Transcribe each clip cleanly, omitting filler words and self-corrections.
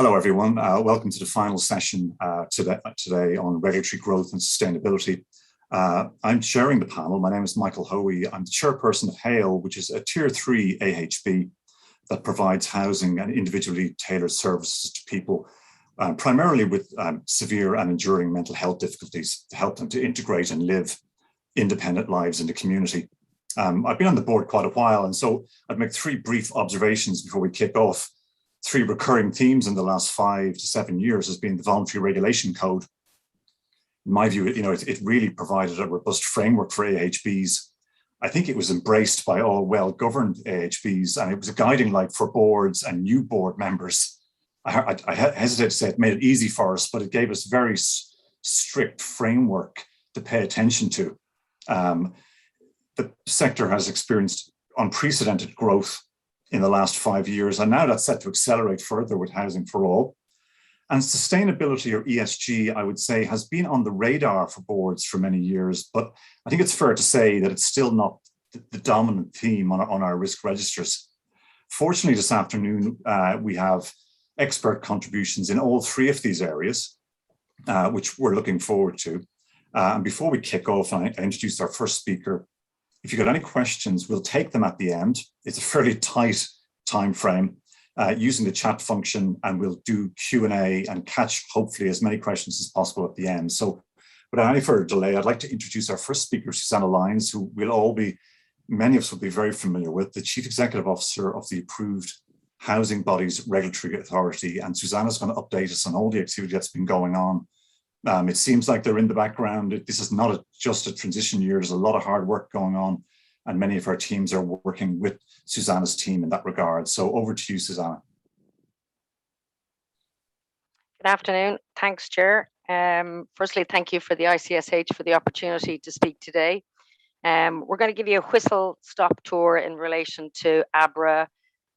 Hello, everyone. Welcome to the final session today on regulatory growth and sustainability. I'm chairing the panel. My name is Michael Hoey. I'm the chairperson of HALE, which is a Tier 3 AHB that provides housing and individually tailored services to people, primarily with severe and enduring mental health difficulties, to help them to integrate and live independent lives in the community. I've been on the board quite a while, and so I'd make three brief observations before we kick off. Three recurring themes in the last 5 to 7 years has been the Voluntary Regulation Code. In my view, it really provided a robust framework for AHBs. I think it was embraced by all well-governed AHBs, and it was a guiding light for boards and new board members. I hesitate to say it made it easy for us, but it gave us very strict framework to pay attention to. The sector has experienced unprecedented growth in the last 5 years, and now that's set to accelerate further with Housing for All. And sustainability, or ESG, I would say, has been on the radar for boards for many years, but I think it's fair to say that it's still not the dominant theme on our risk registers. Fortunately, this afternoon, we have expert contributions in all three of these areas, which we're looking forward to. And before we kick off, I introduce our first speaker. If you've got any questions, we'll take them at the end. It's a fairly tight time frame using the chat function, and we'll do Q&A and catch hopefully as many questions as possible at the end. So without any further delay, I'd like to introduce our first speaker, Susanna Lyons, who many of us will be very familiar with, the Chief Executive Officer of the approved Housing Bodies Regulatory Authority. And Susanna's going to update us on all the activity that's been going on. It seems like they're in the background. This is not just a transition year. There's a lot of hard work going on, and many of our teams are working with Susanna's team in that regard. So over to you, Susanna. Good afternoon. Thanks, Chair. Firstly, thank you for the ICSH for the opportunity to speak today. We're going to give you a whistle-stop tour in relation to AHBRA,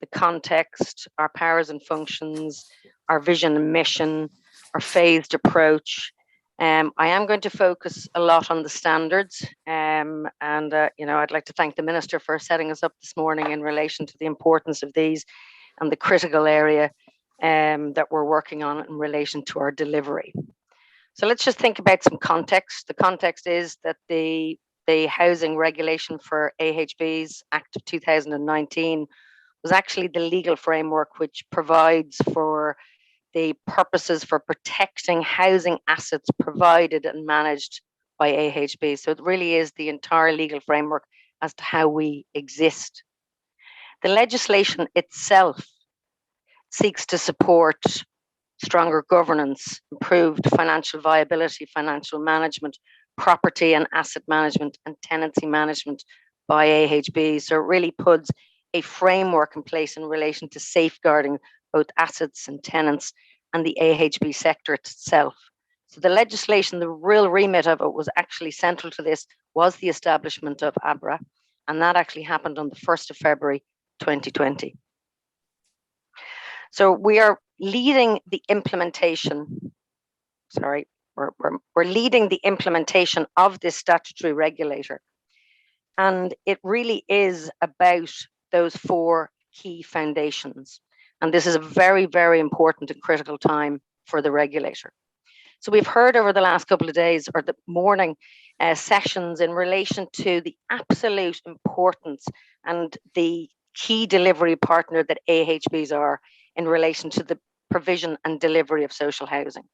the context, our powers and functions, our vision and mission, our phased approach. I am going to focus a lot on the standards, I'd like to thank the Minister for setting us up this morning in relation to the importance of these and the critical area that we're working on in relation to our delivery. So let's just think about some context. The context is that the Housing Regulation for AHBs Act of 2019 was actually the legal framework which provides for the purposes for protecting housing assets provided and managed by AHB. So it really is the entire legal framework as to how we exist. The legislation itself seeks to support stronger governance, improved financial viability, financial management, property and asset management, and tenancy management by AHB. So it really puts a framework in place in relation to safeguarding both assets and tenants and the AHB sector itself. So the legislation, the real remit of it was actually central to this was the establishment of AHBRA, and that actually happened on the 1st of February 2020. So we are leading the implementation, we're leading the implementation of this statutory regulator. And it really is about those four key foundations. And this is a very, very important and critical time for the regulator. So we've heard over the last couple of days or the morning sessions in relation to the absolute importance and the key delivery partner that AHBs are in relation to the provision and delivery of social housing.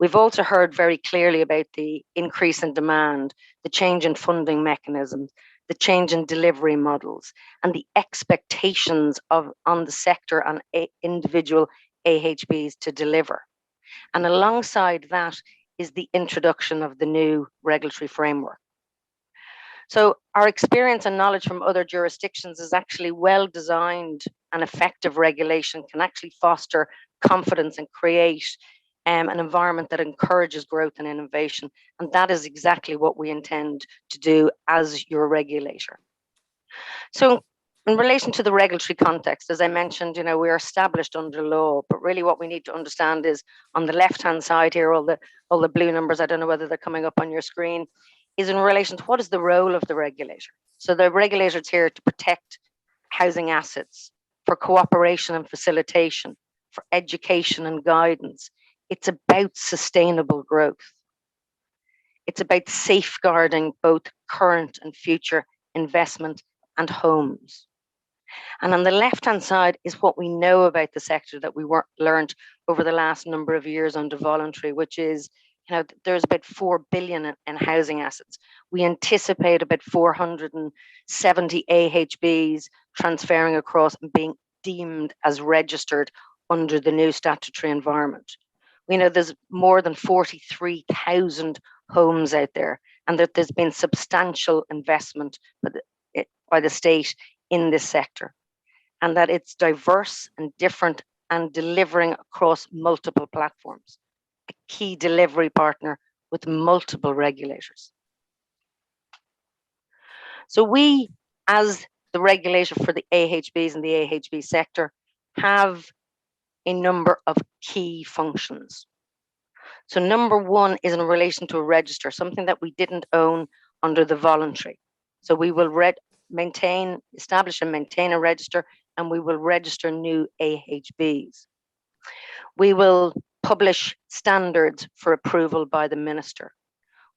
We've also heard very clearly about the increase in demand, the change in funding mechanisms, the change in delivery models, and the expectations on the sector and individual AHBs to deliver. And alongside that is the introduction of the new regulatory framework. So our experience and knowledge from other jurisdictions is actually well-designed and effective regulation can actually foster confidence and create an environment that encourages growth and innovation. And that is exactly what we intend to do as your regulator. So in relation to the regulatory context, as I mentioned, we're established under law, but really what we need to understand is on the left-hand side here, all the blue numbers, I don't know whether they're coming up on your screen, is in relation to what is the role of the regulator. So the regulator is here to protect housing assets, for cooperation and facilitation, for education and guidance. It's about sustainable growth. It's about safeguarding both current and future investment and homes. And on the left-hand side is what we know about the sector that we learned over the last number of years under voluntary, which is, there's about 4 billion in housing assets. We anticipate about 470 AHBs transferring across and being deemed as registered under the new statutory environment. We know there's more than 43,000 homes out there, and that there's been substantial investment by the state in this sector, and that it's diverse and different and delivering across multiple platforms, a key delivery partner with multiple regulators. So we, as the regulator for the AHBs and the AHB sector, have a number of key functions. So number one is in relation to a register, something that we didn't own under the voluntary. So we will establish and maintain a register, and we will register new AHBs. We will publish standards for approval by the minister.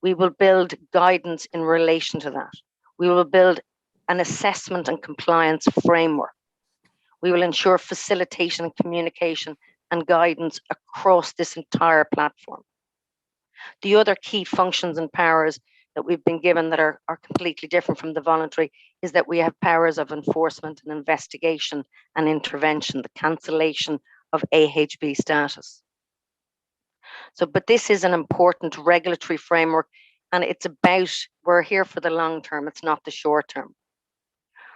We will build guidance in relation to that. We will build an assessment and compliance framework. We will ensure facilitation and communication and guidance across this entire platform. The other key functions and powers that we've been given that are completely different from the voluntary is that we have powers of enforcement and investigation and intervention, the cancellation of AHB status. But this is an important regulatory framework, and it's about, we're here for the long term, it's not the short term.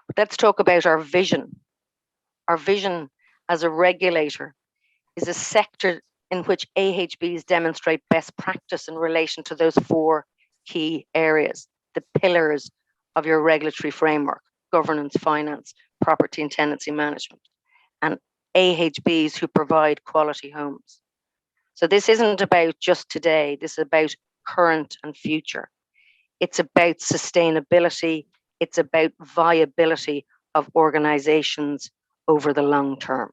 But let's talk about our vision. Our vision as a regulator is a sector in which AHBs demonstrate best practice in relation to those 4 key areas, the pillars of your regulatory framework: governance, finance, property and tenancy management, and AHBs who provide quality homes. So this isn't about just today, this is about current and future. It's about sustainability, it's about viability of organizations over the long term.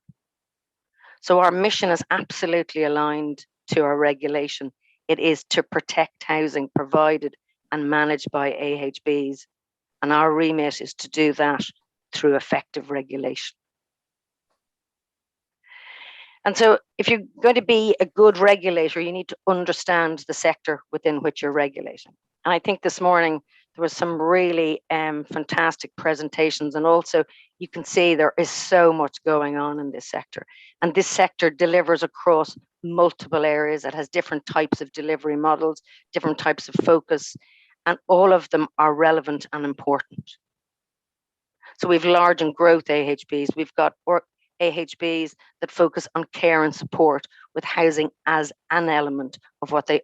So our mission is absolutely aligned to our regulation. It is to protect housing provided and managed by AHBs, and our remit is to do that through effective regulation. And so if you're going to be a good regulator, you need to understand the sector within which you're regulating. And I think this morning there was some really fantastic presentations, and also you can see there is so much going on in this sector. And this sector delivers across multiple areas. It has different types of delivery models, different types of focus, and all of them are relevant and important. So we've large and growth AHBs. We've got AHBs that focus on care and support, with housing as an element of what the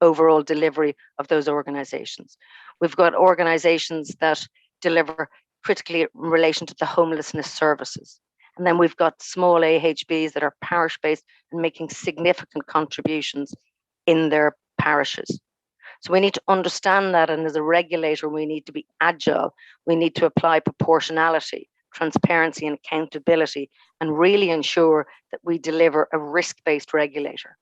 overall delivery of those organizations. We've got organizations that deliver critically in relation to the homelessness services. And then we've got small AHBs that are parish-based and making significant contributions in their parishes. So we need to understand that, and as a regulator, we need to be agile. We need to apply proportionality, transparency and accountability, and really ensure that we deliver a risk-based regulator.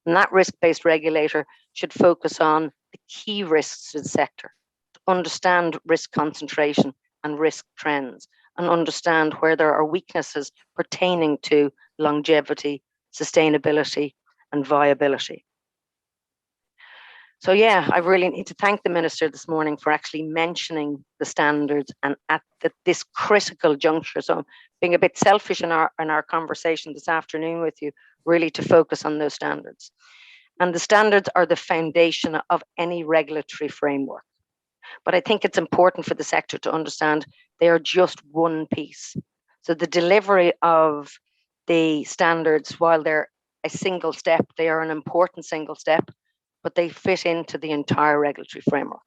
And that risk-based regulator should focus on the key risks to the sector, to understand risk concentration and risk trends, and understand where there are weaknesses pertaining to longevity, sustainability, and viability. So yeah, I really need to thank the Minister this morning for actually mentioning the standards, and at this critical juncture. So being a bit selfish in our conversation this afternoon with you, really to focus on those standards. And the standards are the foundation of any regulatory framework. But I think it's important for the sector to understand they are just one piece. So the delivery of the standards, while they're a single step, they are an important single step, but they fit into the entire regulatory framework.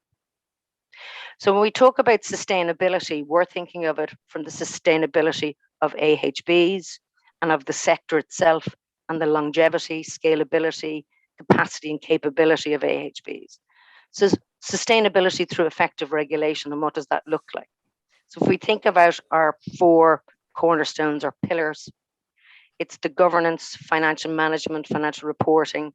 So when we talk about sustainability, we're thinking of it from the sustainability of AHBs and of the sector itself, and the longevity, scalability, capacity and capability of AHBs. So sustainability through effective regulation, and what does that look like? So if we think about our 4 cornerstones or pillars, it's the governance, financial management, financial reporting,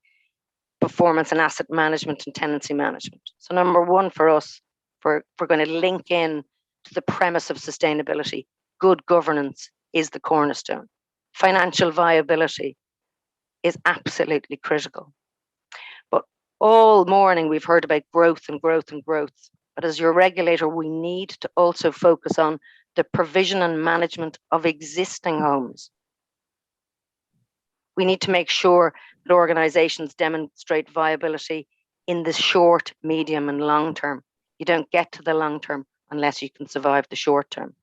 performance and asset management, and tenancy management. So number one for us, if we're going to link in to the premise of sustainability, good governance is the cornerstone. Financial viability is absolutely critical. But all morning we've heard about growth and growth and growth. But as your regulator, we need to also focus on the provision and management of existing homes. We need to make sure that organizations demonstrate viability in the short, medium, and long term. You don't get to the long term unless you can survive the short term.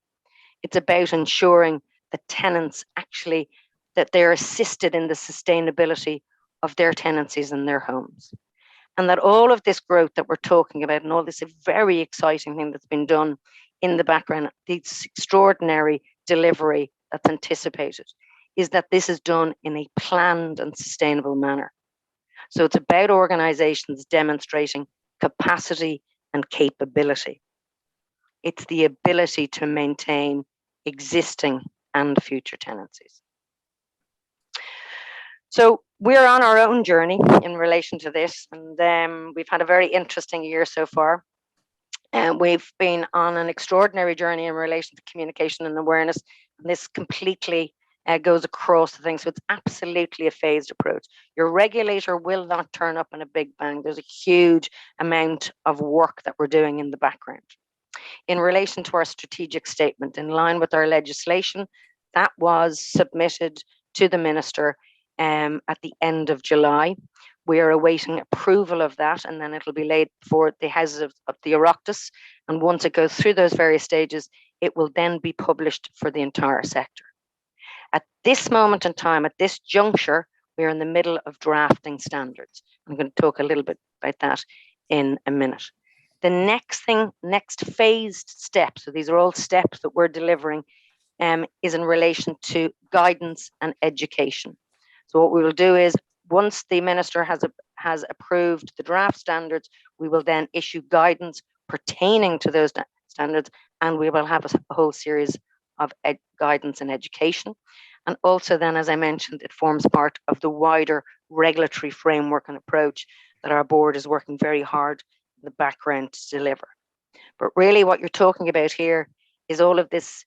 It's about ensuring that tenants actually, that they're assisted in the sustainability of their tenancies and their homes. And that all of this growth that we're talking about and all this very exciting thing that's been done in the background, this extraordinary delivery that's anticipated, is that this is done in a planned and sustainable manner. So it's about organizations demonstrating capacity and capability. It's the ability to maintain existing and future tenancies. So we're on our own journey in relation to this, and we've had a very interesting year so far. And we've been on an extraordinary journey in relation to communication and awareness, and this completely goes across the thing. So it's absolutely a phased approach. Your regulator will not turn up in a big bang. There's a huge amount of work that we're doing in the background. In relation to our strategic statement, in line with our legislation, that was submitted to the Minister at the end of July. We are awaiting approval of that, and then it'll be laid before the Houses of the Oireachtas. And once it goes through those various stages, it will then be published for the entire sector. At this moment in time, at this juncture, we're in the middle of drafting standards. I'm going to talk a little bit about that in a minute. The next phased step, so these are all steps that we're delivering, is in relation to guidance and education. So what we will do is, once the Minister has approved the draft standards, we will then issue guidance pertaining to those standards, and we will have a whole series of guidance and education. And also then, as I mentioned, it forms part of the wider regulatory framework and approach that our board is working very hard in the background to deliver. But really what you're talking about here is all of this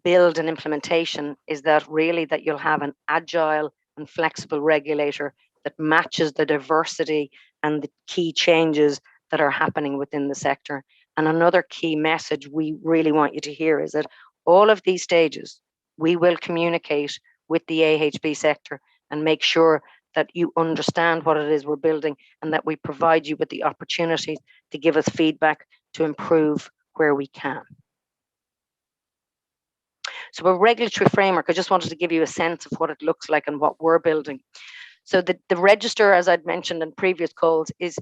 build and implementation, is that really that you'll have an agile and flexible regulator that matches the diversity and the key changes that are happening within the sector. And another key message we really want you to hear is that all of these stages, we will communicate with the AHB sector and make sure that you understand what it is we're building, and that we provide you with the opportunity to give us feedback to improve where we can. So a regulatory framework, I just wanted to give you a sense of what it looks like and what we're building. So the register, as I'd mentioned in previous calls, is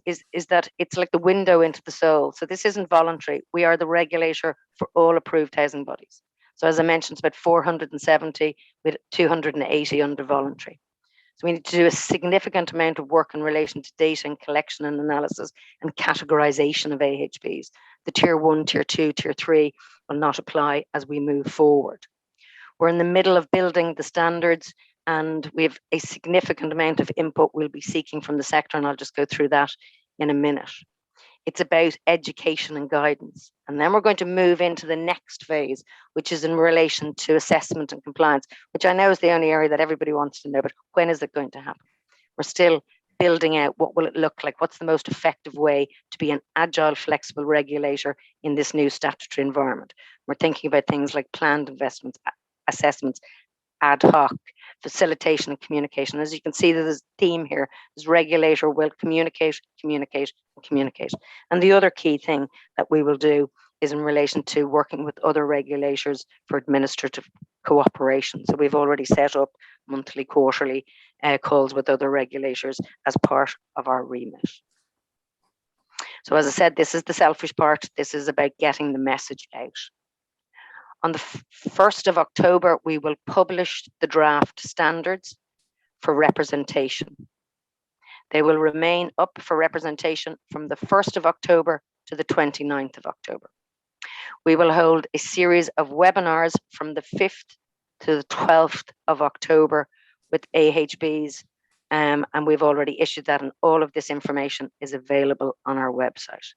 that it's like the window into the soul. So this isn't voluntary. We are the regulator for all approved housing bodies. So as I mentioned, it's about 470 with 280 under voluntary. So we need to do a significant amount of work in relation to data and collection and analysis and categorization of AHBs. The tier 1, tier 2, tier 3 will not apply as we move forward. We're in the middle of building the standards, and we have a significant amount of input we'll be seeking from the sector, and I'll just go through that in a minute. It's about education and guidance. And then we're going to move into the next phase, which is in relation to assessment and compliance, which I know is the only area that everybody wants to know, but when is it going to happen? We're still building out what will it look like? What's the most effective way to be an agile, flexible regulator in this new statutory environment? We're thinking about things like planned investments, assessments, ad hoc, facilitation and communication. As you can see, there's a theme here. This regulator will communicate, communicate, and communicate. And the other key thing that we will do is in relation to working with other regulators for administrative cooperation. So we've already set up monthly, quarterly calls with other regulators as part of our remit. So as I said, this is the selfish part. This is about getting the message out. On the 1st of October, we will publish the draft standards for representation. They will remain up for representation from the 1st of October to the 29th of October. We will hold a series of webinars from the 5th to the 12th of October, with AHBs, and we've already issued that, and all of this information is available on our website.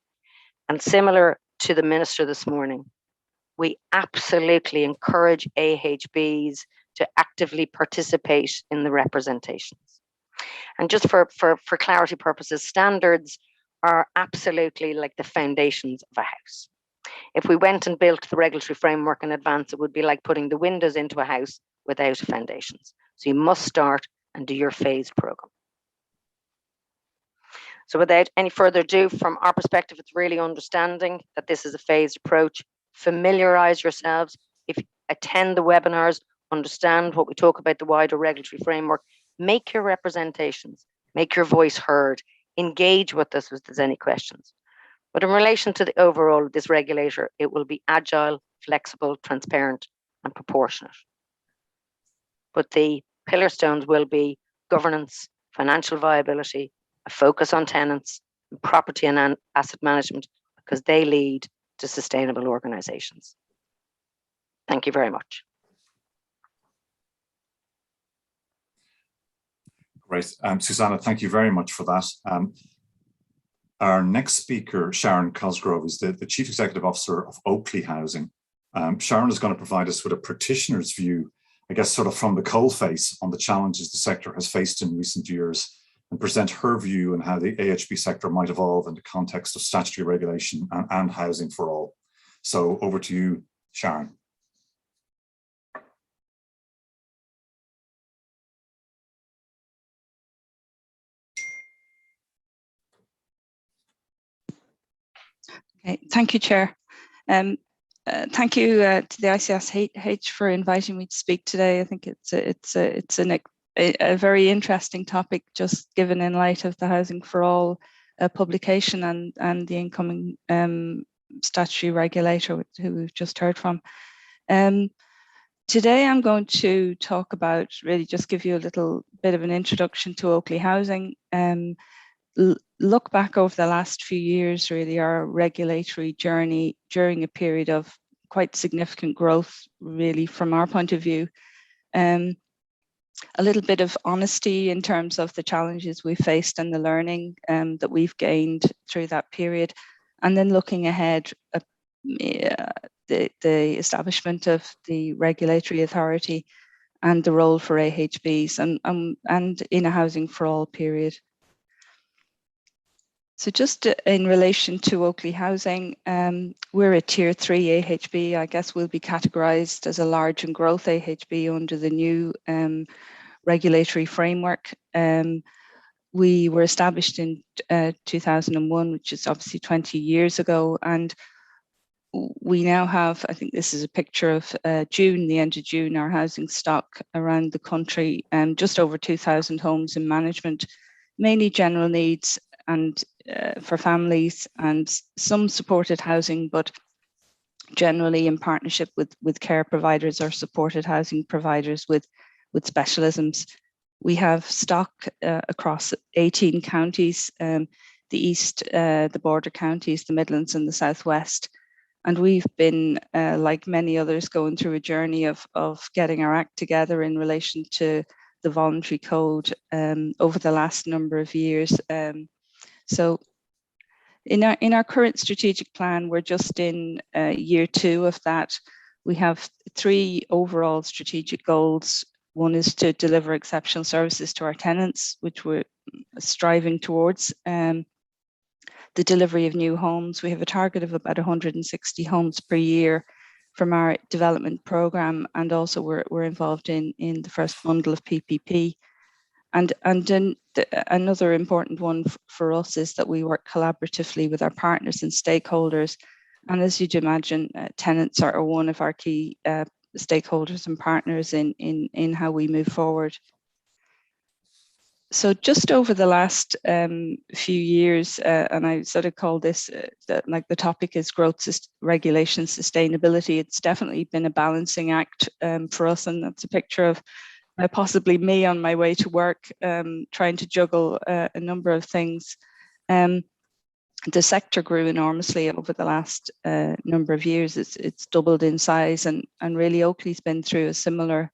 And similar to the Minister this morning, we absolutely encourage AHBs to actively participate in the representations. And just for clarity purposes, standards are absolutely like the foundations of a house. If we went and built the regulatory framework in advance, it would be like putting the windows into a house without foundations. So you must start and do your phased program. So without any further ado, from our perspective, it's really understanding that this is a phased approach. Familiarize yourselves. If you attend the webinars, understand what we talk about, the wider regulatory framework, make your representations, make your voice heard, engage with us if there's any questions. But in relation to the overall of this regulator, it will be agile, flexible, transparent, and proportionate. But the pillar stones will be governance, financial viability, a focus on tenants, and property and asset management, because they lead to sustainable organizations. Thank you very much. Great. Susanna, thank you very much for that. Our next speaker, Sharon Cosgrove, is the Chief Executive Officer of Oaklee Housing. Sharon is going to provide us with a practitioner's view, I guess, sort of from the coalface on the challenges the sector has faced in recent years, and present her view on how the AHB sector might evolve in the context of statutory regulation and housing for all. So over to you, Sharon. Okay, thank you, Chair. Thank you to the ICSH for inviting me to speak today. I think it's a very interesting topic, just given in light of the Housing for All publication and the incoming statutory regulator who we've just heard from. Today I'm going to talk about, really just give you a little bit of an introduction to Oaklee Housing. Look back over the last few years, really our regulatory journey during a period of quite significant growth, really from our point of view. A little bit of honesty in terms of the challenges we faced and the learning that we've gained through that period. And then looking ahead, the establishment of the regulatory authority and the role for AHBs and in a Housing for All period. So just in relation to Oaklee Housing, we're a Tier 3 AHB. I guess we'll be categorised as a large and growth AHB under the new regulatory framework. We were established in 2001, which is obviously 20 years ago. And we now have, I think this is a picture of June, the end of June, our housing stock around the country, just over 2,000 homes in management, mainly general needs and for families and some supported housing, but generally in partnership with care providers or supported housing providers with specialisms. We have stock across 18 counties, the east, the border counties, the Midlands and the Southwest. And we've been, like many others, going through a journey of getting our act together in relation to the voluntary code over the last number of years. So in our current strategic plan, we're just in year 2 of that. We have 3 overall strategic goals. One is to deliver exceptional services to our tenants, which we're striving towards. The delivery of new homes. We have a target of about 160 homes per year from our development program, and also we're involved in the first bundle of PPP. And then another important one for us is that we work collaboratively with our partners and stakeholders. And as you'd imagine, tenants are one of our key stakeholders and partners in how we move forward. So just over the last few years, and I sort of call this, like the topic is growth, regulation, sustainability. It's definitely been a balancing act for us. And that's a picture of possibly me on my way to work, trying to juggle a number of things. The sector grew enormously over the last number of years. It's doubled in size, and really Oaklee's been through a similar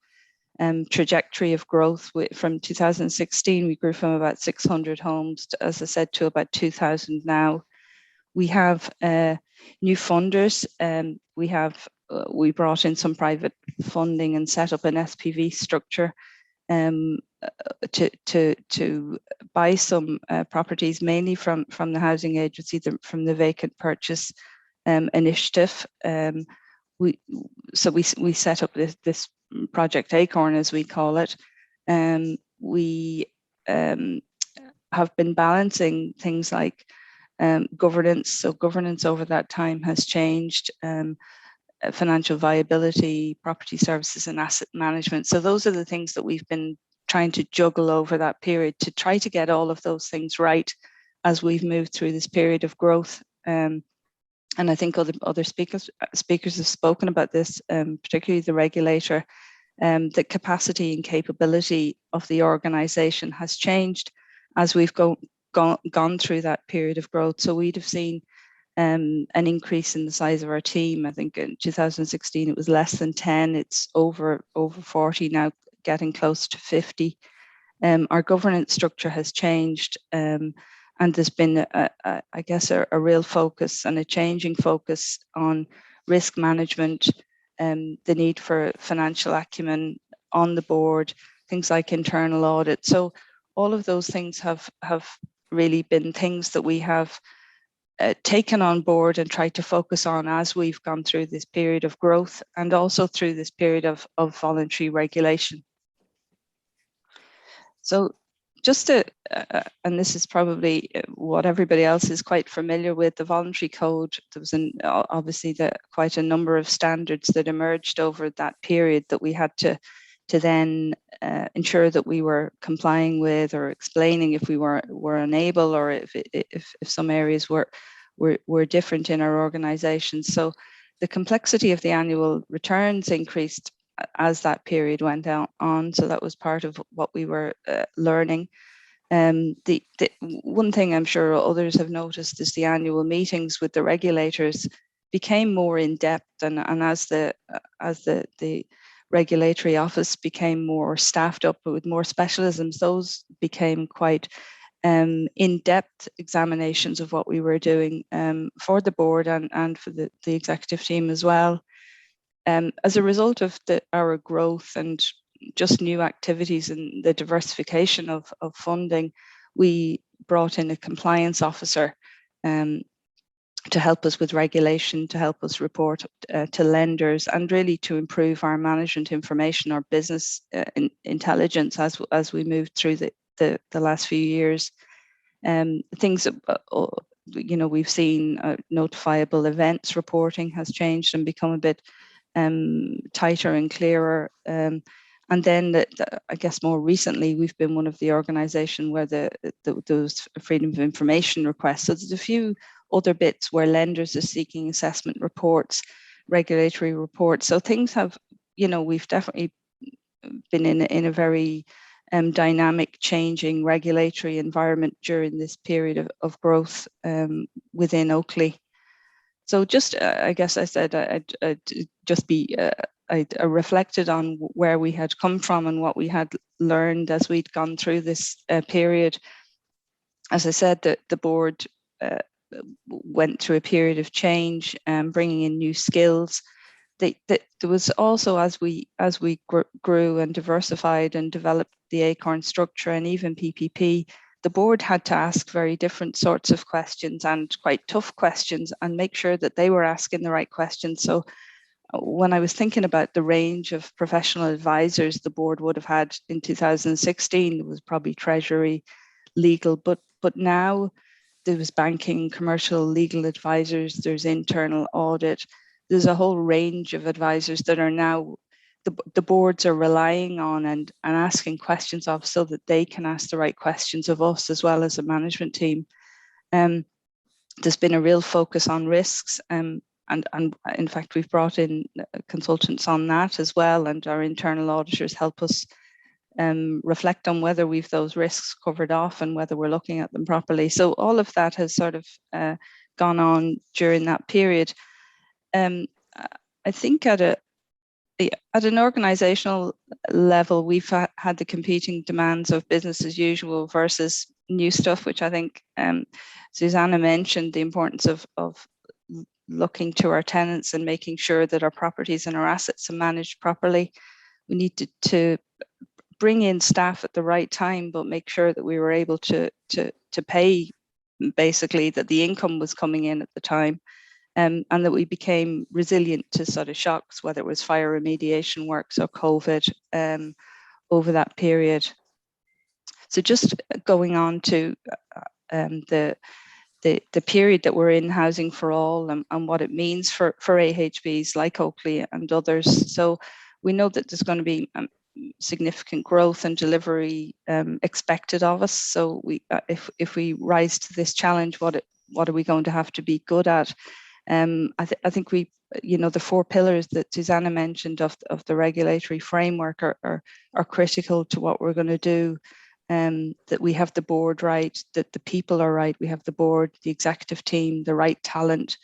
trajectory of growth. From 2016, we grew from about 600 homes, to, as I said, to about 2,000 now. We have new funders. We brought in some private funding and set up an SPV structure to buy some properties, mainly from the housing agency, from the vacant purchase initiative. We set up this project Acorn, as we call it. We have been balancing things like governance. So governance over that time has changed. Financial viability, property services, and asset management. So those are the things that we've been trying to juggle over that period to try to get all of those things right as we've moved through this period of growth. And I think other speakers have spoken about this, particularly the regulator. The capacity and capability of the organisation has changed as we've gone through that period of growth. So we'd have seen an increase in the size of our team. I think in 2016 it was less than 10. It's over 40 now, getting close to 50. Our governance structure has changed, and there's been, I guess, a real focus and a changing focus on risk management, the need for financial acumen on the board, things like internal audit. So all of those things have really been things that we have taken on board and tried to focus on as we've gone through this period of growth and also through this period of voluntary regulation. So just to, and this is probably what everybody else is quite familiar with, the voluntary code, there was obviously quite a number of standards that emerged over that period that we had to then ensure that we were complying with, or explaining if we were unable, or if some areas were different in our organisation. So the complexity of the annual returns increased as that period went on. So that was part of what we were learning. The one thing I'm sure others have noticed is the annual meetings with the regulators became more in depth, and as the regulatory office became more staffed up with more specialisms, those became quite in-depth examinations of what we were doing for the board and for the executive team as well. As a result of our growth and just new activities and the diversification of funding, we brought in a compliance officer to help us with regulation, to help us report to lenders, and really to improve our management information, our business intelligence as we moved through the last few years. Things that, we've seen notifiable events reporting has changed and become a bit tighter and clearer. And then I guess more recently, we've been one of the organisation where those freedom of information requests. So there's a few other bits where lenders are seeking assessment reports, regulatory reports. So things have, we've definitely been in a very dynamic, changing regulatory environment during this period of growth within Oaklee. So just, I guess I said, I reflected on where we had come from and what we had learned as we'd gone through this period. As I said, the board went through a period of change, bringing in new skills. There was also, as we grew and diversified and developed the Acorn structure and even PPP, the board had to ask very different sorts of questions and quite tough questions and make sure that they were asking the right questions. So when I was thinking about the range of professional advisors the board would have had in 2016, it was probably treasury, legal, but now there was banking, commercial, legal advisors, there's internal audit. There's a whole range of advisors that are now the boards are relying on and asking questions of, so that they can ask the right questions of us as well as a management team. There's been a real focus on risks, and in fact we've brought in consultants on that as well, and our internal auditors help us reflect on whether we've those risks covered off and whether we're looking at them properly. So all of that has sort of gone on during that period. I think at at an organizational level, we've had the competing demands of business as usual versus new stuff, which I think Susanna mentioned, the importance of looking to our tenants and making sure that our properties and our assets are managed properly. We needed to bring in staff at the right time, but make sure that we were able to pay, basically, that the income was coming in at the time, and that we became resilient to sort of shocks, whether it was fire remediation works or COVID over that period. So just going on to the period that we're in, Housing for All, and what it means for AHBs like Oaklee and others. So we know that there's going to be significant growth and delivery expected of us. So we, if we rise to this challenge, what are we going to have to be good at? I think we, the 4 pillars that Susanna mentioned of the regulatory framework are critical to what we're going to do. That we have the board right, that the people are right, we have the board, the executive team, the right talent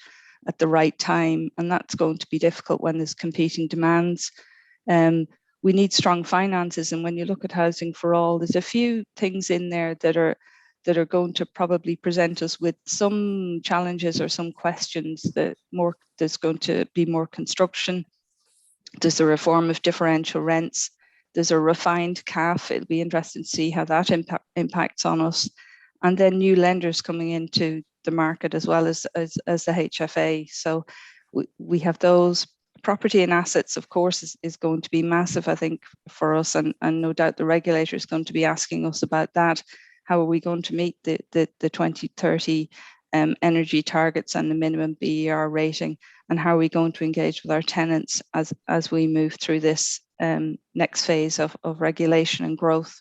at the right time, and that's going to be difficult when there's competing demands. We need strong finances, and when you look at Housing for All, there's a few things in there that are going to probably present us with some challenges or some questions. There's going to be more construction. There's a reform of differential rents. There's a refined CAF. It'll be interesting to see how that impacts on us. And then new lenders coming into the market, as well as the HFA. So we have those. Property and assets, of course, is going to be massive, I think, for us. And no doubt the regulator is going to be asking us about that. How are we going to meet the 2030 energy targets and the minimum BER rating? And how are we going to engage with our tenants as we move through this next phase of regulation and growth?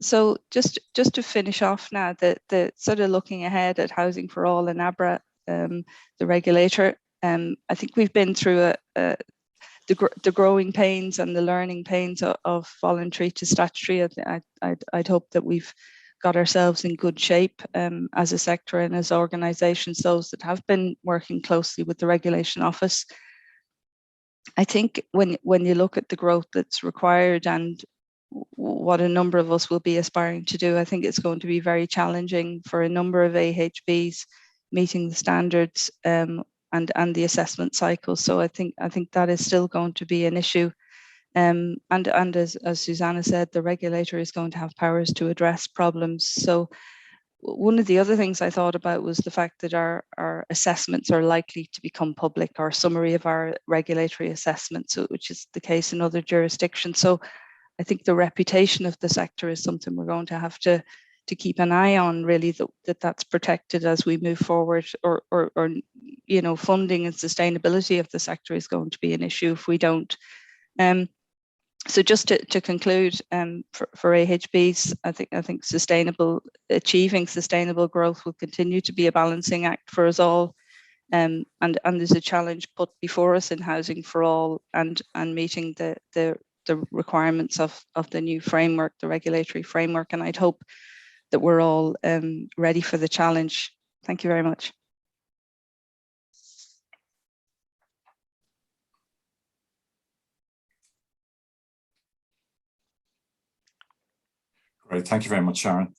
So just to finish off now, the sort of looking ahead at Housing for All and AHBRA, the regulator, I think we've been through the growing pains and the learning pains of voluntary to statutory. I'd hope that we've got ourselves in good shape as a sector and as organisations, those that have been working closely with the Regulation Office. I think when you look at the growth that's required and what a number of us will be aspiring to do, I think it's going to be very challenging for a number of AHBs meeting the standards and the assessment cycle. So I think that is still going to be an issue. And as Susanna said, the regulator is going to have powers to address problems. So one of the other things I thought about was the fact that our assessments are likely to become public, our summary of our regulatory assessments, which is the case in other jurisdictions. So I think the reputation of the sector is something we're going to have to keep an eye on, really, that's protected as we move forward, or funding and sustainability of the sector is going to be an issue if we don't. So just to conclude, for AHBs, I think achieving sustainable growth will continue to be a balancing act for us all, and there's a challenge put before us in Housing for All and meeting the requirements of the new framework, the regulatory framework, and I'd hope that we're all ready for the challenge. Thank you very much. Great, thank you very much, Sharon.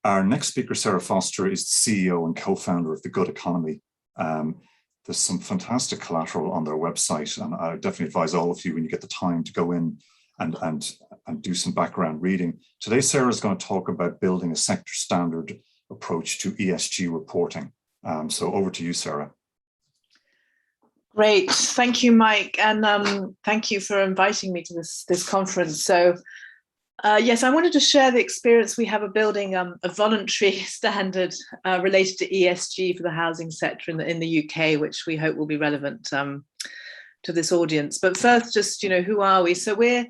Our next speaker, Sarah Forster, is the CEO and co-founder of The Good Economy. There's some fantastic collateral on their website, and I definitely advise all of you, when you get the time, to go in and do some background reading. Today, Sarah is going to talk about building a sector standard approach to ESG reporting. So over to you, Sarah. Great, thank you, Mike, and thank you for inviting me to this conference. So yes, I wanted to share the experience we have of building a voluntary standard related to ESG for the housing sector in the UK, which we hope will be relevant to this audience. But first, just, who are we? So we're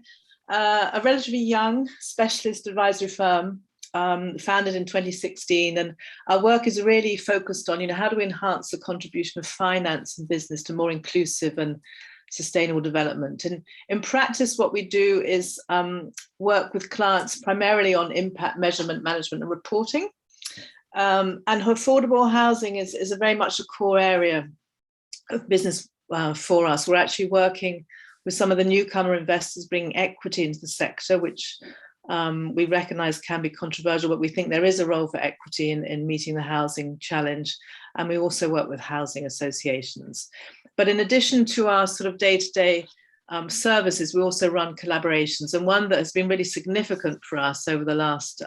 a relatively young specialist advisory firm, founded in 2016, and our work is really focused on, how do we enhance the contribution of finance and business to more inclusive and sustainable development. And in practice, what we do is work with clients primarily on impact measurement, management and reporting. And affordable housing is a very much a core area of business for us. We're actually working with some of the newcomer investors, bringing equity into the sector, which we recognise can be controversial, but we think there is a role for equity in meeting the housing challenge. And we also work with housing associations. But in addition to our sort of day-to-day services, we also run collaborations. And one that has been really significant for us over the last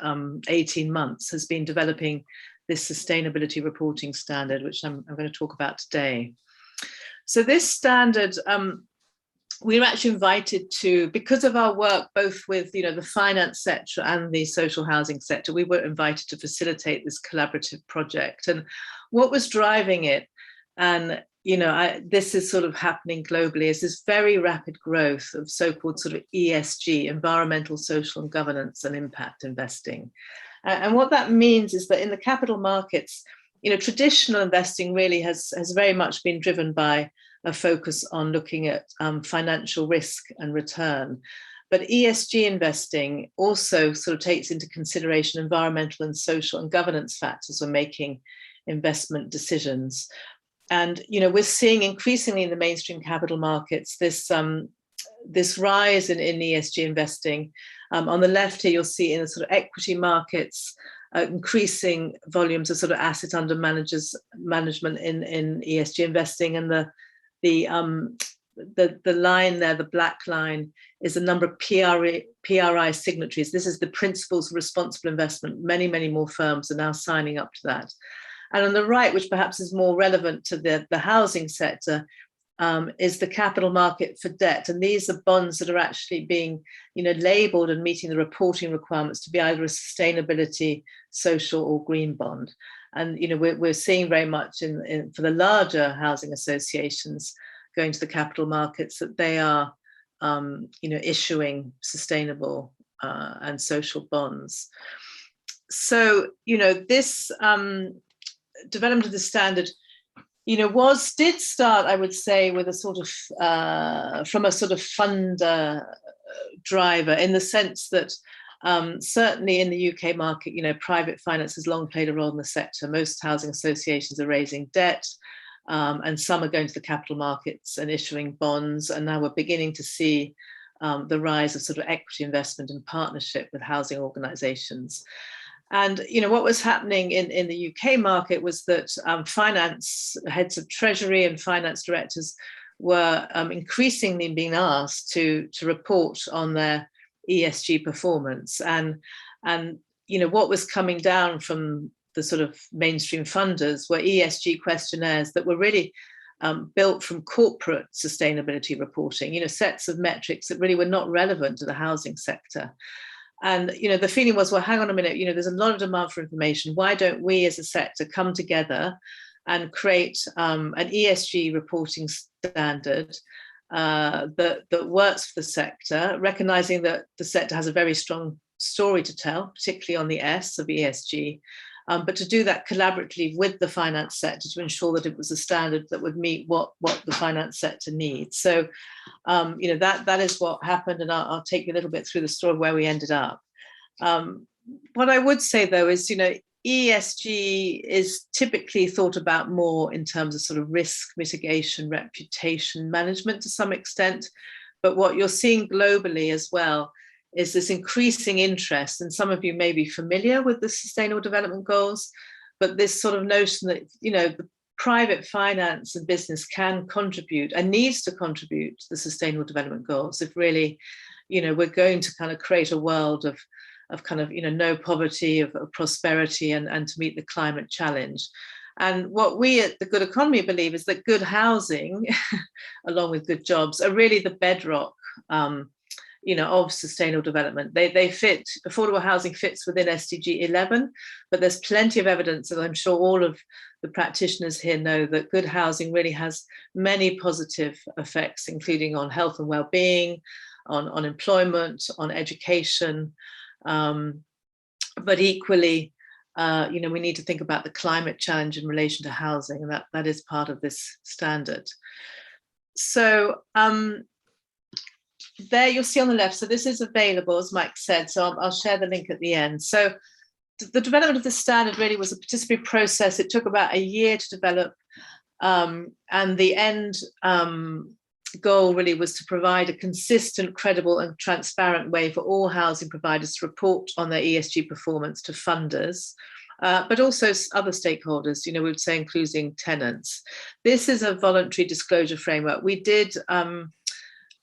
18 months has been developing this sustainability reporting standard, which I'm going to talk about today. So this standard, we were actually invited to, because of our work both with the finance sector and the social housing sector, we were invited to facilitate this collaborative project. And what was driving it, and this is sort of happening globally, is this very rapid growth of so-called sort of ESG, environmental, social and governance and impact investing. And what that means is that in the capital markets, traditional investing really has very much been driven by a focus on looking at financial risk and return. But ESG investing also sort of takes into consideration environmental and social and governance factors when making investment decisions. And we're seeing increasingly in the mainstream capital markets this rise in ESG investing. On the left here, you'll see in the sort of equity markets, increasing volumes of sort of asset under management in ESG investing, and the line there, the black line, is the number of PRI signatories. This is the Principles of Responsible Investment. Many, many more firms are now signing up to that. And on the right, which perhaps is more relevant to the housing sector, is the capital market for debt. And these are bonds that are actually being labelled and meeting the reporting requirements to be either a sustainability, social or green bond. And we're seeing very much for the larger housing associations going to the capital markets that they are issuing sustainable and social bonds. So this development of the standard did start, I would say, with a sort of from a sort of fund driver, in the sense that certainly in the UK market, private finance has long played a role in the sector. Most housing associations are raising debt, and some are going to the capital markets and issuing bonds. And now we're beginning to see the rise of sort of equity investment in partnership with housing organisations. And what was happening in the UK market was that finance heads of treasury and finance directors were increasingly being asked to report on their ESG performance. And what was coming down from the sort of mainstream funders were ESG questionnaires that were really built from corporate sustainability reporting, sets of metrics that really were not relevant to the housing sector. And the feeling was, well, hang on a minute, there's a lot of demand for information. Why don't we as a sector come together and create an ESG reporting standard that works for the sector, recognizing that the sector has a very strong story to tell, particularly on the S of ESG, but to do that collaboratively with the finance sector to ensure that it was a standard that would meet what the finance sector needs. So, that is what happened, and I'll take you a little bit through the story of where we ended up. What I would say, though, is, ESG is typically thought about more in terms of sort of risk mitigation, reputation management to some extent. But what you're seeing globally as well is this increasing interest, and some of you may be familiar with the Sustainable Development Goals, but this sort of notion that, the private finance and business can contribute and needs to contribute to the Sustainable Development Goals if really, we're going to kind of create a world of kind of, no poverty, of prosperity, and to meet the climate challenge. And what we at the Good Economy believe is that good housing, along with good jobs, are really the bedrock of sustainable development. They fit, affordable housing fits within SDG 11, but there's plenty of evidence, and I'm sure all of the practitioners here know, that good housing really has many positive effects, including on health and well-being, on employment, on education, but equally, we need to think about the climate challenge in relation to housing, and that is part of this standard. So there you'll see on the left, so this is available, as Mike said, so I'll share the link at the end. So the development of the standard really was a participatory process. It took about a year to develop. And the end goal really was to provide a consistent, credible and transparent way for all housing providers to report on their ESG performance to funders, but also other stakeholders, we would say including tenants. This is a voluntary disclosure framework. We did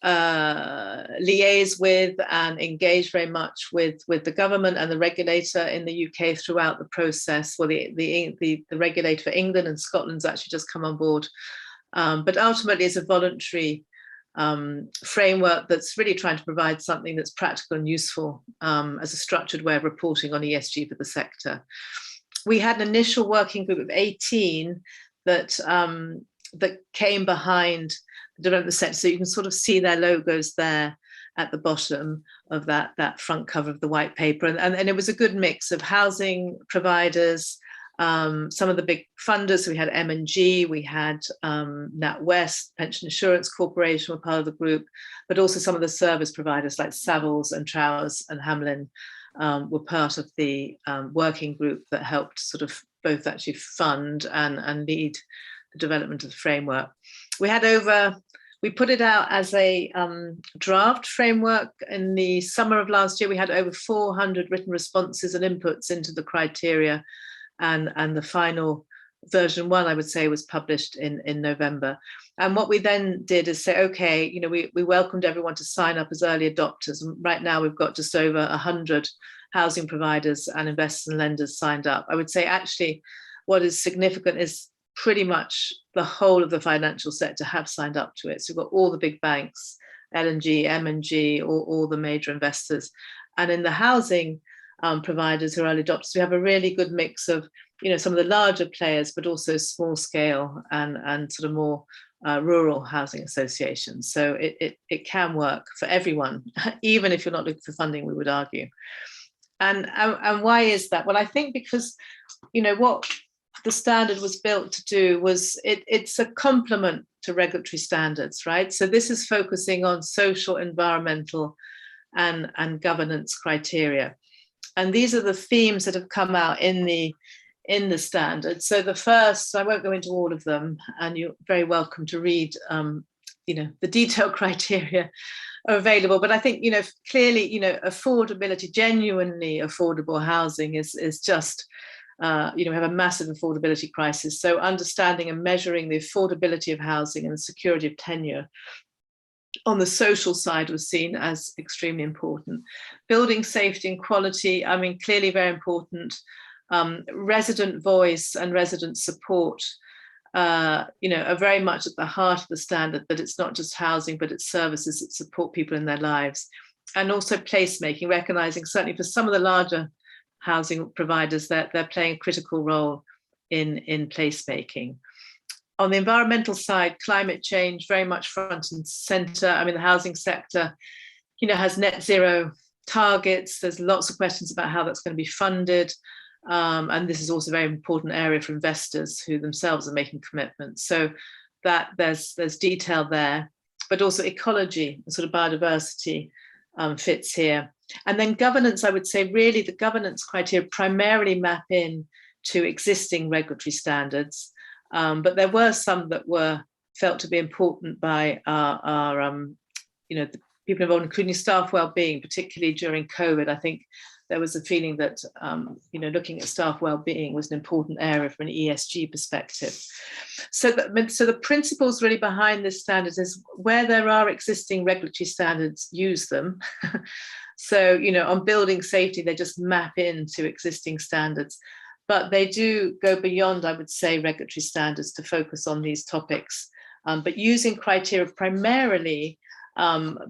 liaise with and engage very much with the government and the regulator in the UK throughout the process. Well, the regulator for England and Scotland's actually just come on board. But ultimately it's a voluntary framework that's really trying to provide something that's practical and useful as a structured way of reporting on ESG for the sector. We had an initial working group of 18 that came behind the development of the sector. So you can sort of see their logos there at the bottom of that front cover of the white paper. And it was a good mix of housing providers, some of the big funders. So we had M&G, we had NatWest, Pension Insurance Corporation were part of the group, but also some of the service providers like Savills and Trowers and Hamlin were part of the working group that helped sort of both actually fund and lead the development of the framework. We put it out as a draft framework in the summer of last year. We had over 400 written responses and inputs into the criteria, and the final version 1, I would say, was published in November. And what we then did is say, okay, we welcomed everyone to sign up as early adopters. And right now we've got just over 100 housing providers and investors and lenders signed up. I would say actually what is significant is pretty much the whole of the financial sector have signed up to it. So we've got all the big banks, L&G, M&G, all the major investors. And in the housing providers who are early adopters, we have a really good mix of, some of the larger players, but also small scale and sort of more rural housing associations. So it can work for everyone, even if you're not looking for funding, we would argue. And why is that? Well, I think because, what the standard was built to do was it's a complement to regulatory standards, right? So this is focusing on social, environmental, and governance criteria. And these are the themes that have come out in the standard. So the first, I won't go into all of them, and you're very welcome to read, the detailed criteria are available. But I think, clearly, affordability, genuinely affordable housing is just, we have a massive affordability crisis. So understanding and measuring the affordability of housing and the security of tenure on the social side was seen as extremely important. Building safety and quality, clearly very important. Resident voice and resident support, are very much at the heart of the standard, that it's not just housing, but it's services that support people in their lives. And also placemaking, recognizing certainly for some of the larger housing providers that they're playing a critical role in placemaking. On the environmental side, climate change very much front and center. The housing sector, has net zero targets. There's lots of questions about how that's going to be funded. And this is also a very important area for investors who themselves are making commitments. So that there's detail there, but also ecology and sort of biodiversity fits here. And then governance, I would say really the governance criteria primarily map in to existing regulatory standards. But there were some that were felt to be important by our the people involved, including staff well-being, particularly during COVID. I think there was a feeling that, looking at staff well-being was an important area from an ESG perspective. So the principles really behind this standard is where there are existing regulatory standards, use them. So, on building safety, they just map into existing standards. But they do go beyond, I would say, regulatory standards to focus on these topics, but using criteria primarily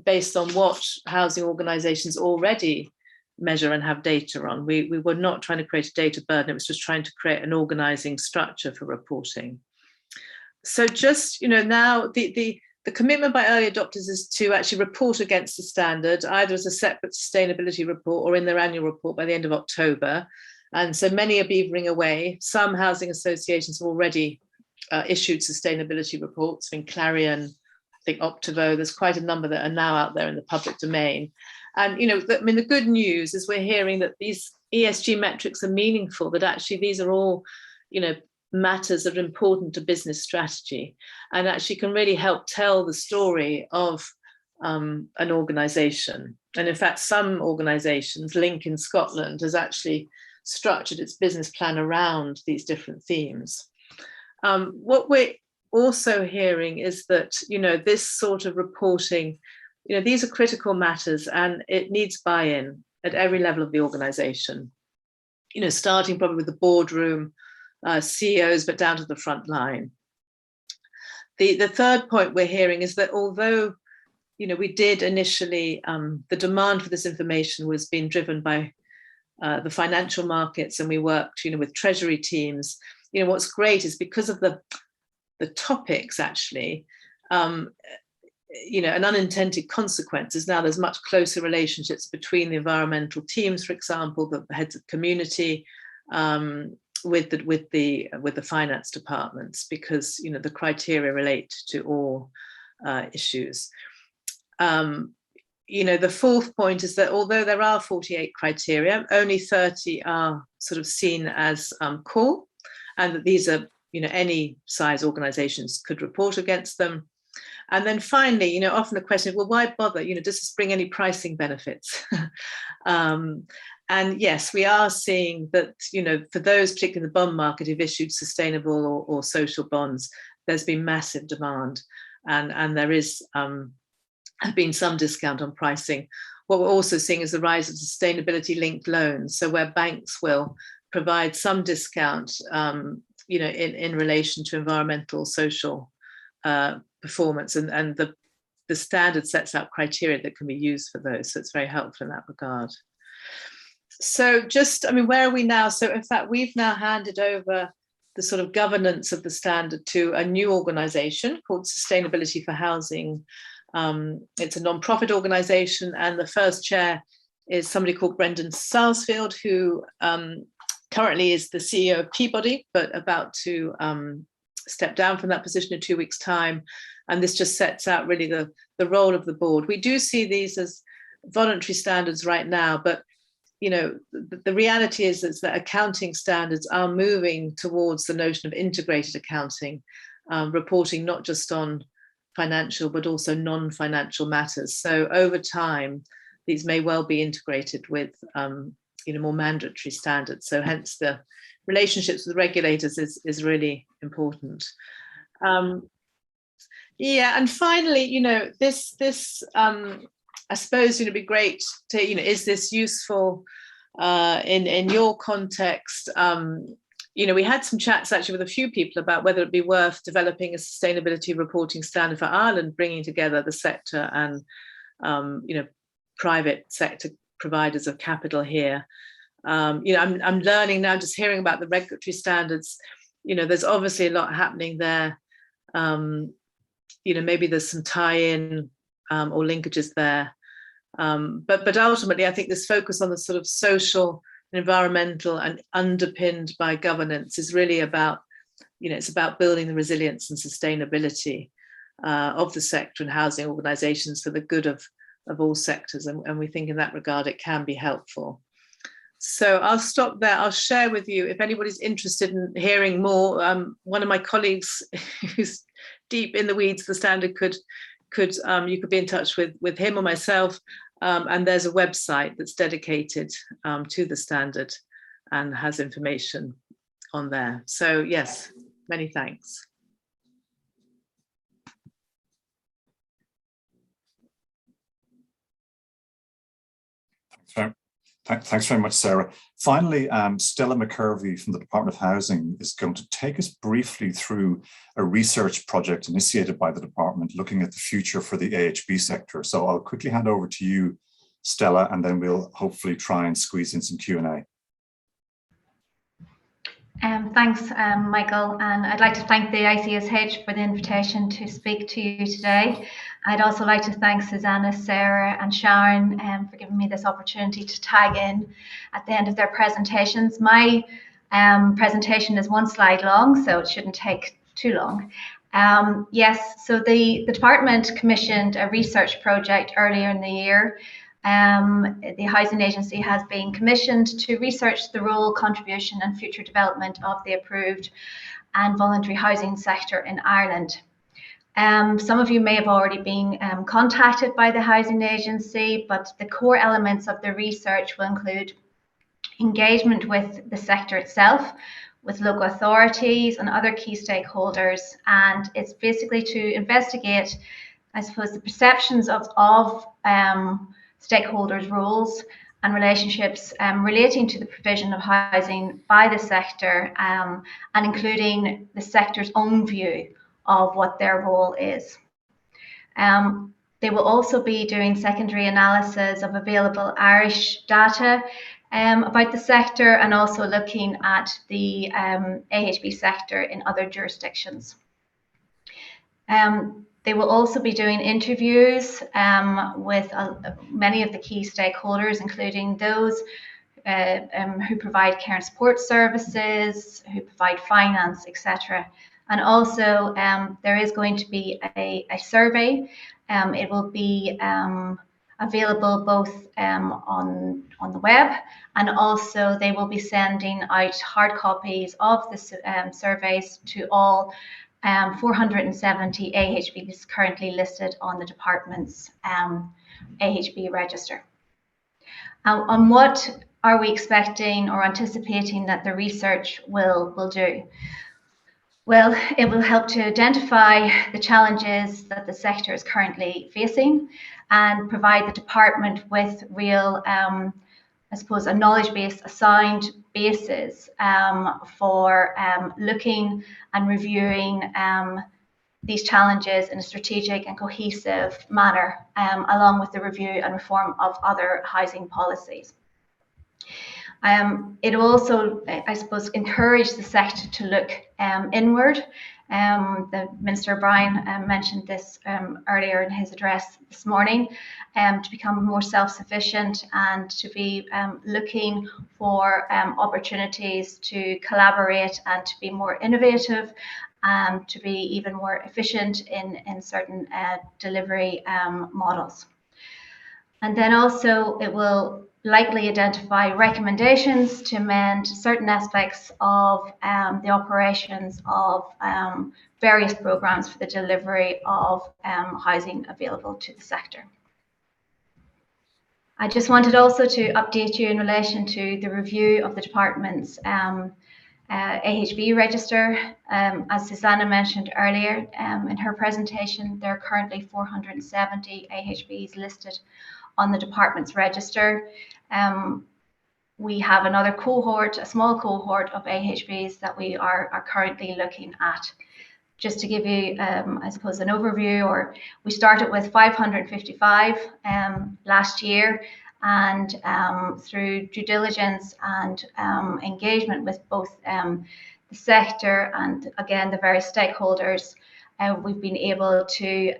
based on what housing organisations already measure and have data on. We were not trying to create a data burden, it was just trying to create an organising structure for reporting. So just, now the commitment by early adopters is to actually report against the standard, either as a separate sustainability report or in their annual report by the end of October. And so many are beavering away. Some housing associations have already issued sustainability reports. Clarion, I think Optivo, there's quite a number that are now out there in the public domain. And, the good news is we're hearing that these ESG metrics are meaningful, that actually these are all, matters that are important to business strategy, and actually can really help tell the story of an organisation. And in fact, some organisations, Link in Scotland, has actually structured its business plan around these different themes. What we're also hearing is that, this sort of reporting, these are critical matters, and it needs buy-in at every level of the organisation, starting probably with the boardroom, CEOs, but down to the front line. The third point we're hearing is that although, we did initially, the demand for this information was being driven by the financial markets, and we worked, with treasury teams. What's great is because of the topics, actually, an unintended consequence is now there's much closer relationships between the environmental teams, for example, the heads of community, with the finance departments, because the criteria relate to all issues. The fourth point is that although there are 48 criteria, only 30 are sort of seen as core, and that these are, any size organizations could report against them. And then finally, often the question is, well, why bother? Does this bring any pricing benefits? And yes, we are seeing that, for those, particularly in the bond market, who've issued sustainable or social bonds, there's been massive demand, and there is have been some discount on pricing. What we're also seeing is the rise of sustainability-linked loans, so where banks will provide some discount, in relation to environmental, social performance, and the standard sets out criteria that can be used for those. So it's very helpful in that regard. So where are we now? So in fact, we've now handed over the sort of governance of the standard to a new organisation called Sustainability for Housing. It's a non-profit organisation, and the first chair is somebody called Brendan Sarsfield, who currently is the CEO of Peabody, but about to step down from that position in 2 weeks' time. And this just sets out really the role of the board. We do see these as voluntary standards right now, but the reality is that accounting standards are moving towards the notion of integrated accounting, reporting not just on financial but also non-financial matters. So over time, these may well be integrated with more mandatory standards. So hence the relationships with regulators is really important. And finally, this I suppose it'd be great to, is this useful in your context? We had some chats actually with a few people about whether it'd be worth developing a sustainability reporting standard for Ireland, bringing together the sector and private sector providers of capital here. I'm learning now, just hearing about the regulatory standards. There's obviously a lot happening there. Maybe there's some tie-in or linkages there. But ultimately, I think this focus on the sort of social, environmental, and underpinned by governance is really about, it's about building the resilience and sustainability of the sector and housing organisations for the good of all sectors. And we think in that regard, it can be helpful. So I'll stop there. I'll share with you, if anybody's interested in hearing more, one of my colleagues who's deep in the weeds of the standard you could be in touch with him or myself. And there's a website that's dedicated to the standard and has information on there. So yes, many thanks. Thanks very much, Sarah. Finally, Stella McCurvey from the Department of Housing is going to take us briefly through a research project initiated by the department looking at the future for the AHB sector. So I'll quickly hand over to you, Stella, and then we'll hopefully try and squeeze in some Q&A. Thanks, Michael, and I'd like to thank the ICSH for the invitation to speak to you today. I'd also like to thank Susanna, Sarah and Sharon for giving me this opportunity to tag in at the end of their presentations. My presentation is 1 slide long, so it shouldn't take too long. Yes, so the department commissioned a research project earlier in the year the Housing Agency has been commissioned to research the role, contribution and future development of the approved and voluntary housing sector in Ireland. Some of you may have already been contacted by the Housing Agency, but the core elements of the research will include engagement with the sector itself, with local authorities and other key stakeholders, and it's basically to investigate, I suppose, the perceptions of stakeholders' roles and relationships relating to the provision of housing by the sector, and including the sector's own view of what their role is. They will also be doing secondary analysis of available Irish data about the sector, and also looking at the AHB sector in other jurisdictions. They will also be doing interviews with many of the key stakeholders, including those who provide care and support services, who provide finance, etc. And also there is going to be a survey. It will be available both on the web, and also they will be sending out hard copies of the surveys to all 470 AHBs currently listed on the department's AHB register. And what are we expecting or anticipating that the research will do? Well, it will help to identify the challenges that the sector is currently facing and provide the department with real, I suppose, a knowledge base, assigned basis for looking and reviewing these challenges in a strategic and cohesive manner, along with the review and reform of other housing policies. It will also, I suppose, encourage the sector to look inward. The Minister O'Brien mentioned this earlier in his address this morning, to become more self-sufficient and to be looking for opportunities to collaborate and to be more innovative, to be even more efficient in certain delivery models. And then also it will likely identify recommendations to amend certain aspects of the operations of various programs for the delivery of housing available to the sector. I just wanted also to update you in relation to the review of the department's AHB register. As Susanna mentioned earlier in her presentation, there are currently 470 AHBs listed on the department's register. We have another cohort, a small cohort of AHBs that we are currently looking at. Just to give you, I suppose, an overview, or we started with 555 last year, and through due diligence and engagement with both the sector and, again, the various stakeholders, we've been able to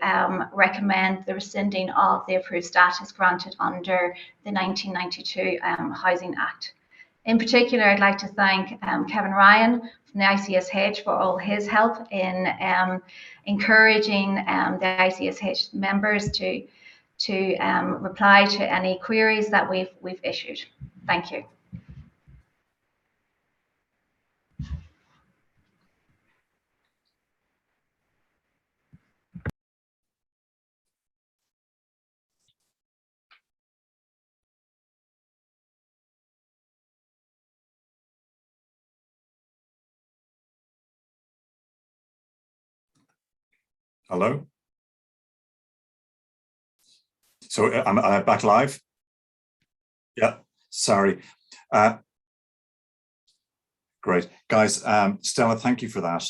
recommend the rescinding of the approved status granted under the 1992 Housing Act. In particular, I'd like to thank Kevin Ryan from the ICSH for all his help in encouraging the ICSH members to reply to any queries that we've issued. Thank you. Hello. So am I back live? Yeah, sorry. Great, guys. Stella, thank you for that.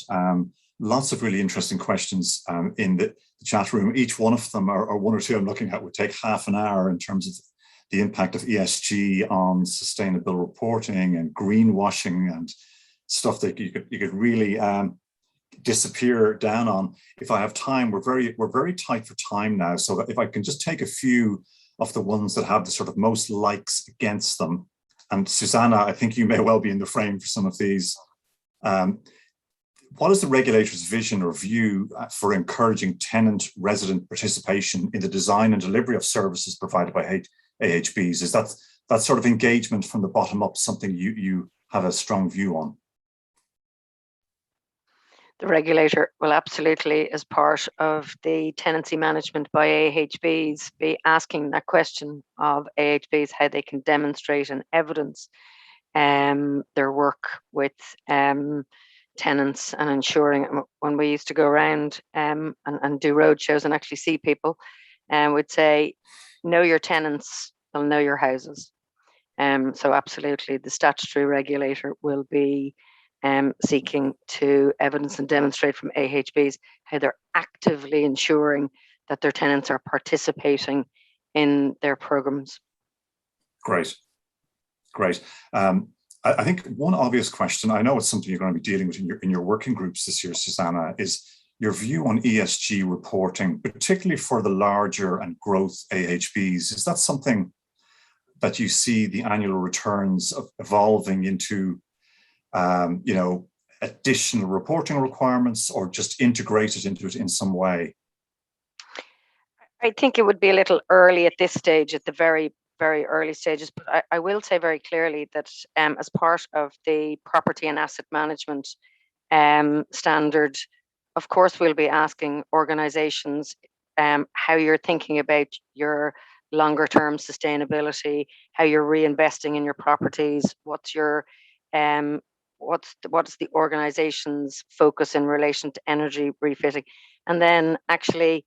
Lots of really interesting questions in the chat room. Each one of them, or one or two I'm looking at, would take half an hour in terms of the impact of ESG on sustainable reporting and greenwashing and stuff that you could really disappear down on. If I have time, we're very tight for time now, so if I can just take a few of the ones that have the sort of most likes against them. And Susanna, I think you may well be in the frame for some of these. What is the regulator's vision or view for encouraging tenant-resident participation in the design and delivery of services provided by AHBs. Is that sort of engagement from the bottom up something you have a strong view on? The regulator will absolutely, as part of the tenancy management by AHBs, be asking that question of AHBs, how they can demonstrate and evidence their work with tenants, and ensuring, when we used to go around and do road shows and actually see people, would say, know your tenants, they'll know your houses. So absolutely, the statutory regulator will be seeking to evidence and demonstrate from AHBs how they're actively ensuring that their tenants are participating in their programs. Great. I think one obvious question, I know it's something you're going to be dealing with in your working groups this year, Susanna, is your view on ESG reporting, particularly for the larger and growth AHBs. Is that something that you see the annual returns of evolving into additional reporting requirements, or just integrated into it in some way? I think it would be a little early at this stage, at the very, very early stages, but I will say very clearly that as part of the property and asset management standard, of course, we'll be asking organizations how you're thinking about your longer term sustainability, how you're reinvesting in your properties, what's the organization's focus in relation to energy refitting. And then actually,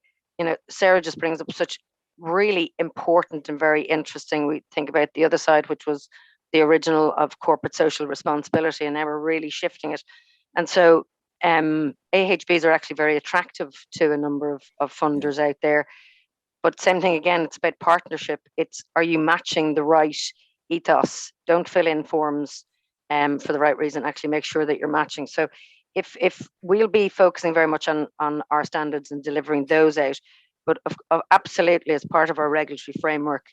Sarah just brings up such really important and very interesting, we think about the other side, which was the original of corporate social responsibility, and now we're really shifting it. And so AHBs are actually very attractive to a number of funders out there. But same thing again, it's about partnership. It's, are you matching the right ethos? Don't fill in forms for the right reason, actually make sure that you're matching. So if we'll be focusing very much on our standards and delivering those out, but absolutely as part of our regulatory framework,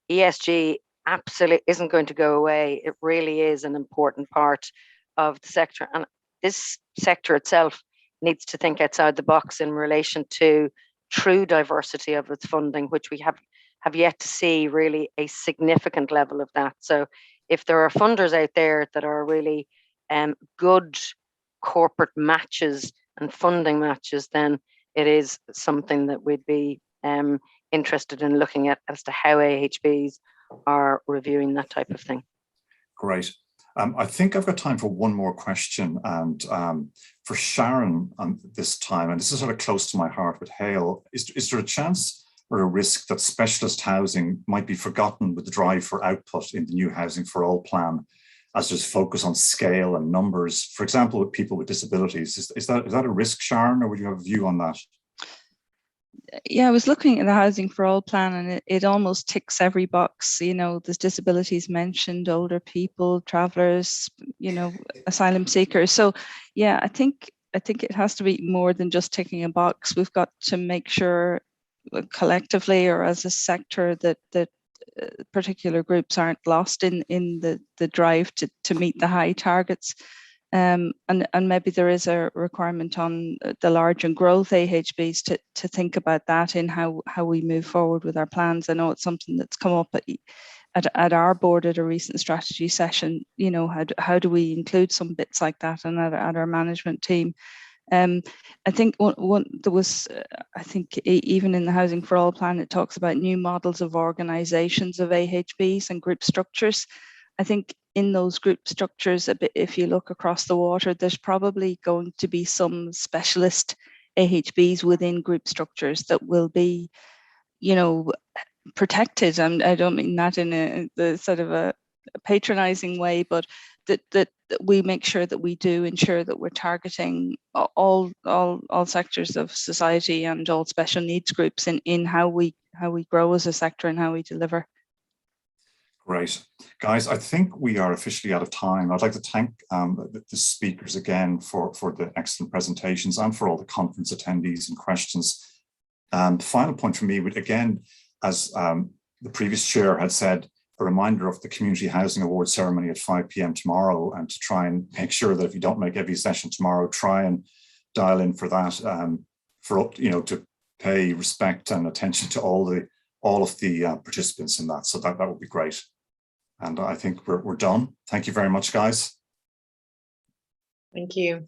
ESG absolutely isn't going to go away. It really is an important part of the sector. And this sector itself needs to think outside the box in relation to true diversity of its funding, which we have yet to see really a significant level of that. So if there are funders out there that are really good corporate matches and funding matches, then it is something that we'd be interested in looking at as to how AHBs are reviewing that type of thing. Great. I think I've got time for one more question, and for Sharon this time, and this is sort of close to my heart with Hale, is there a chance or a risk that specialist housing might be forgotten with the drive for output in the new Housing for All plan, as there's focus on scale and numbers, for example, with people with disabilities? Is that a risk, Sharon, or would you have a view on that? Yeah, I was looking at the Housing for All plan, and it almost ticks every box. There's disabilities mentioned, older people, travellers, asylum seekers. So yeah, I think it has to be more than just ticking a box. We've got to make sure collectively, or as a sector, that particular groups aren't lost in the drive to meet the high targets. And maybe there is a requirement on the large and growth AHBs to think about that in how we move forward with our plans. I know it's something that's come up at our board at a recent strategy session. How do we include some bits like that, and at our management team? I think there was, I think even in the Housing for All plan, it talks about new models of organisations of AHBs and group structures. I think in those group structures, a bit, if you look across the water, there's probably going to be some specialist AHBs within group structures that will be, protected. And I don't mean that in the sort of a patronising way, but that we make sure that we do ensure that we're targeting all sectors of society and all special needs groups in how we grow as a sector and how we deliver. Great. Guys, I think we are officially out of time. I'd like to thank the speakers again for the excellent presentations and for all the conference attendees and questions. The final point for me would, again, as the previous chair had said, a reminder of the Community Housing Award ceremony at 5 p.m. tomorrow, and to try and make sure that if you don't make every session tomorrow, try and dial in for that, to pay respect and attention to all the all of the participants in that. So that would be great. And I think we're done. Thank you very much, guys. Thank you.